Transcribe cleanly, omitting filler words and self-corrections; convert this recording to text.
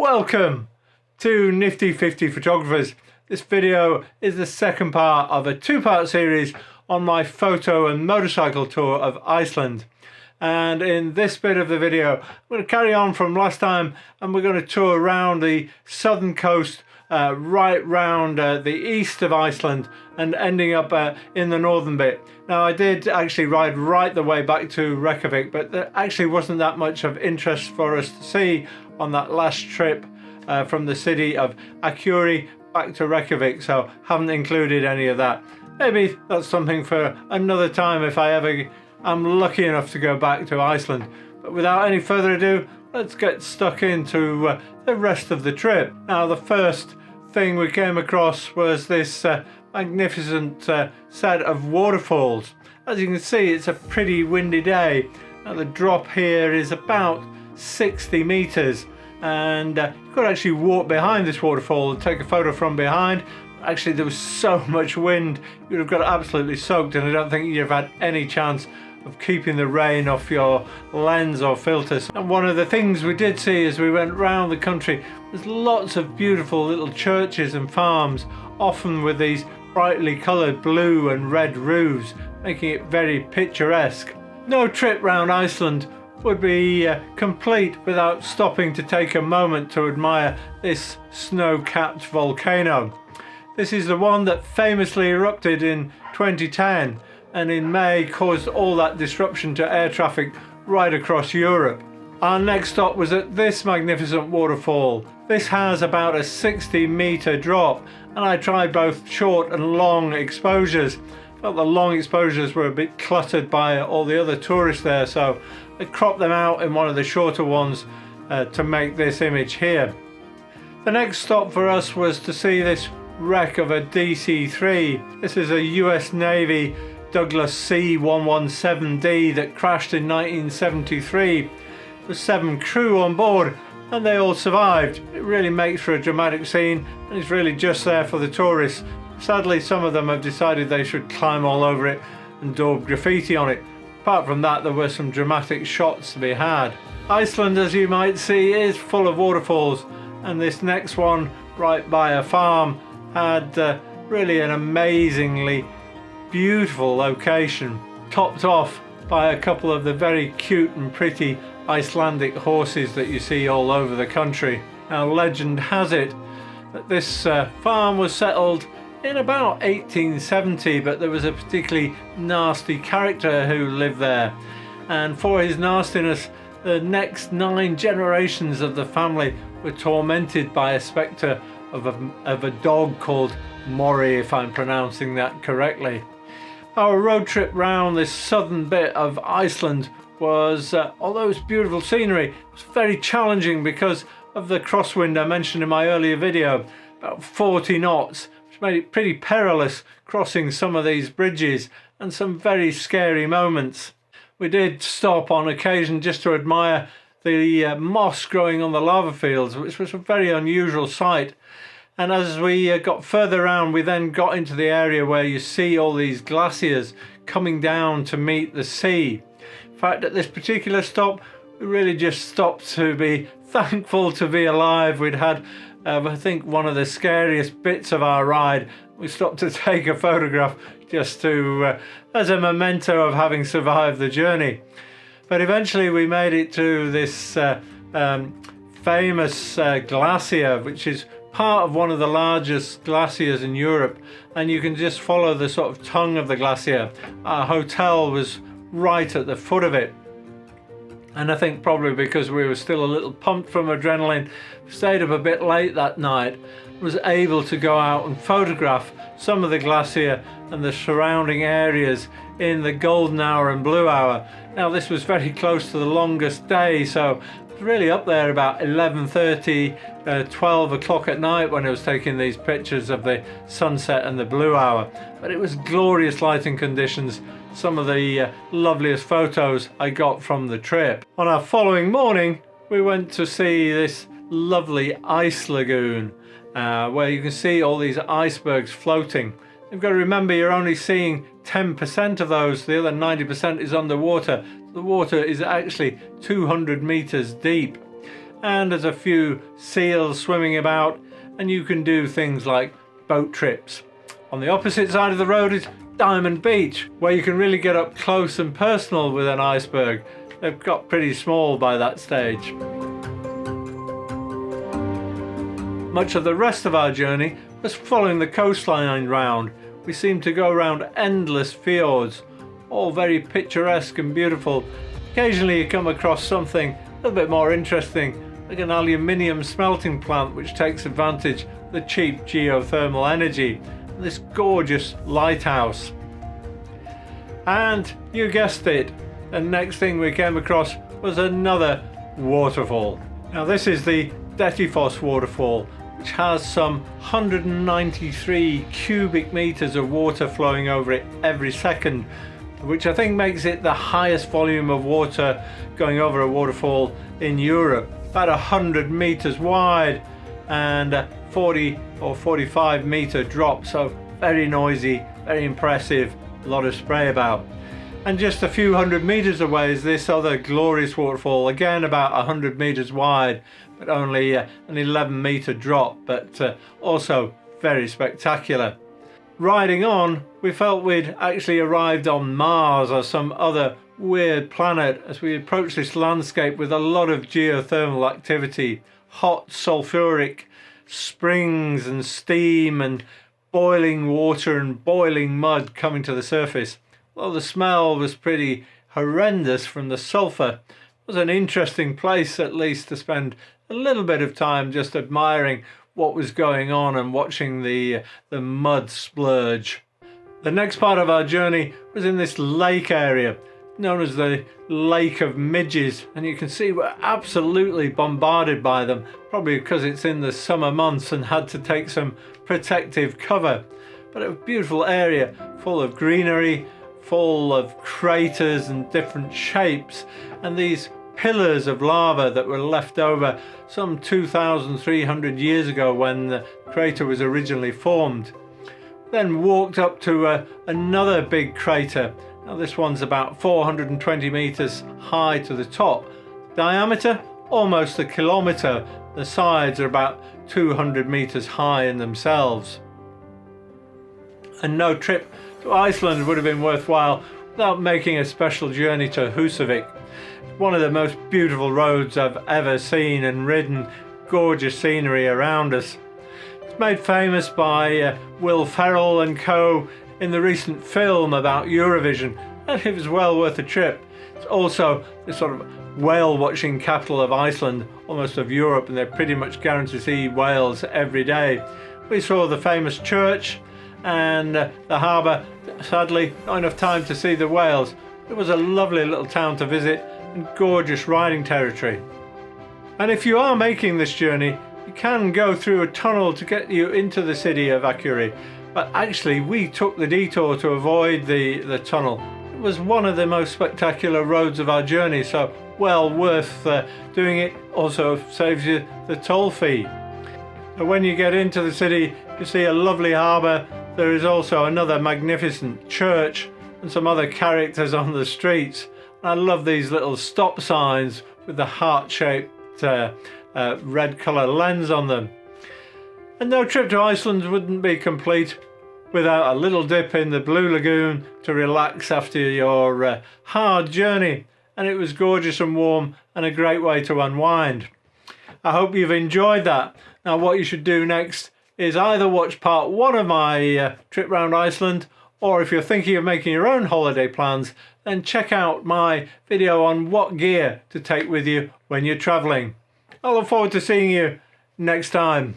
Welcome to Nifty 50 Photographers. This video is the second part of a two-part series on my photo and motorcycle tour of Iceland. And in this bit of the video, I'm going to carry on from last time, and we're going to tour around the southern coast, right round the east of Iceland, and ending up in the northern bit. Now, I did actually ride right the way back to Reykjavik, but there actually wasn't that much of interest for us to see on that last trip from the city of Akureyi back to Reykjavik, so haven't included any of that. Maybe that's something for another time if I ever am lucky enough to go back to Iceland. But without any further ado, let's get stuck into the rest of the trip. Now, the first thing we came across was this magnificent set of waterfalls. As you can see, it's a pretty windy day. Now, the drop here is about 60 meters, and you could actually walk behind this waterfall and take a photo from behind. Actually, there was so much wind, you'd have got absolutely soaked, and I don't think you'd have had any chance of keeping the rain off your lens or filters. And one of the things we did see as we went round the country was lots of beautiful little churches and farms, often with these brightly coloured blue and red roofs, making it very picturesque. No trip round Iceland would be complete without stopping to take a moment to admire this snow-capped volcano. This is the one that famously erupted in 2010 and in May caused all that disruption to air traffic right across Europe. Our next stop was at this magnificent waterfall. This has about a 60-meter drop, and I tried both short and long exposures. Felt the long exposures were a bit cluttered by all the other tourists there, so I cropped them out in one of the shorter ones to make this image here. The next stop for us was to see this wreck of a DC-3. This is a US Navy Douglas C-117D that crashed in 1973 with 7 crew on board, and they all survived. It really makes for a dramatic scene, and it's really just there for the tourists. Sadly, some of them have decided they should climb all over it and daub graffiti on it. Apart from that, there were some dramatic shots to be had. Iceland, as you might see, is full of waterfalls, and this next one right by a farm had really an amazingly beautiful location, topped off by a couple of the very cute and pretty Icelandic horses that you see all over the country. Now, legend has it that this farm was settled in about 1870, but there was a particularly nasty character who lived there, and for his nastiness, the next 9 generations of the family were tormented by a spectre of a dog called Mori, if I'm pronouncing that correctly. Our road trip round this southern bit of Iceland was, although it's beautiful scenery, it was very challenging because of the crosswind I mentioned in my earlier video, about 40 knots, which made it pretty perilous crossing some of these bridges, and some very scary moments. We did stop on occasion just to admire the moss growing on the lava fields, which was a very unusual sight. And as we got further around, we then got into the area where you see all these glaciers coming down to meet the sea. In fact, at this particular stop, we really just stopped to be thankful to be alive. We'd had, I think, one of the scariest bits of our ride. We stopped to take a photograph just to, as a memento of having survived the journey. But eventually we made it to this famous glacier, which is part of one of the largest glaciers in Europe, and you can just follow the sort of tongue of the glacier. Our hotel was right at the foot of it, and I think probably because we were still a little pumped from adrenaline, stayed up a bit late that night, was able to go out and photograph some of the glacier and the surrounding areas in the golden hour and blue hour. Now, this was very close to the longest day, so it was really up there about 11:30, 12 o'clock at night when I was taking these pictures of the sunset and the blue hour. But it was glorious lighting conditions, some of the loveliest photos I got from the trip. On our following morning, we went to see this lovely ice lagoon, where you can see all these icebergs floating. You've got to remember, you're only seeing 10% of those, the other 90% is underwater. The water is actually 200 meters deep. and there's a few seals swimming about, and you can do things like boat trips. On the opposite side of the road is Damond Beach, where you can really get up close and personal with an iceberg. They've got pretty small by that stage. Much of the rest of our journey was following the coastline round. We seemed to go around endless fjords, all very picturesque and beautiful. Occasionally you come across something a little bit more interesting, like an aluminium smelting plant which takes advantage of the cheap geothermal energy, and this gorgeous lighthouse. And you guessed it, the next thing we came across was another waterfall. Now this is the Dettifoss waterfall, which has some 193 cubic meters of water flowing over it every second, which I think makes it the highest volume of water going over a waterfall in Europe. About 100 meters wide and a 40 or 45 meter drop, so very noisy, very impressive, a lot of spray about. And just a few hundred meters away is this other glorious waterfall, again about 100 meters wide, but only an 11 meter drop, but also very spectacular. Riding on, we felt we'd actually arrived on Mars or some other weird planet as we approached this landscape with a lot of geothermal activity, hot sulfuric springs and steam and boiling water and boiling mud coming to the surface. Well, the smell was pretty horrendous from the sulfur. It was an interesting place, at least, to spend a little bit of time just admiring what was going on and watching the mud splurge. The next part of our journey was in this lake area known as the Lake of Midges, and you can see we're absolutely bombarded by them, probably because it's in the summer months and had to take some protective cover. But a beautiful area full of greenery, full of craters and different shapes, and these pillars of lava that were left over some 2,300 years ago when the crater was originally formed. Then walked up to another big crater. Now this one's about 420 meters high to the top. Diameter almost a kilometer. The sides are about 200 meters high in themselves. And no trip to Iceland would have been worthwhile without making a special journey to Husavik. One of the most beautiful roads I've ever seen and ridden. Gorgeous scenery around us. It's made famous by Will Ferrell and co in the recent film about Eurovision, and it was well worth a trip. It's also the sort of whale watching capital of Iceland, almost of Europe, and they're pretty much guaranteed to see whales every day. We saw the famous church and the harbour. Sadly, not enough time to see the whales. It was a lovely little town to visit and gorgeous riding territory. And if you are making this journey, you can go through a tunnel to get you into the city of Akureyi, but actually we took the detour to avoid the tunnel. It was one of the most spectacular roads of our journey, so well worth doing it. Also saves you the toll fee. But when you get into the city, you see a lovely harbour. There is also another magnificent church and some other characters on the streets. I love these little stop signs with the heart-shaped red colour lens on them. And no trip to Iceland wouldn't be complete without a little dip in the Blue Lagoon to relax after your hard journey. And it was gorgeous and warm and a great way to unwind. I hope you've enjoyed that. Now what you should do next is either watch part 1 of my trip around Iceland, or if you're thinking of making your own holiday plans, then check out my video on what gear to take with you when you're travelling. I look forward to seeing you next time.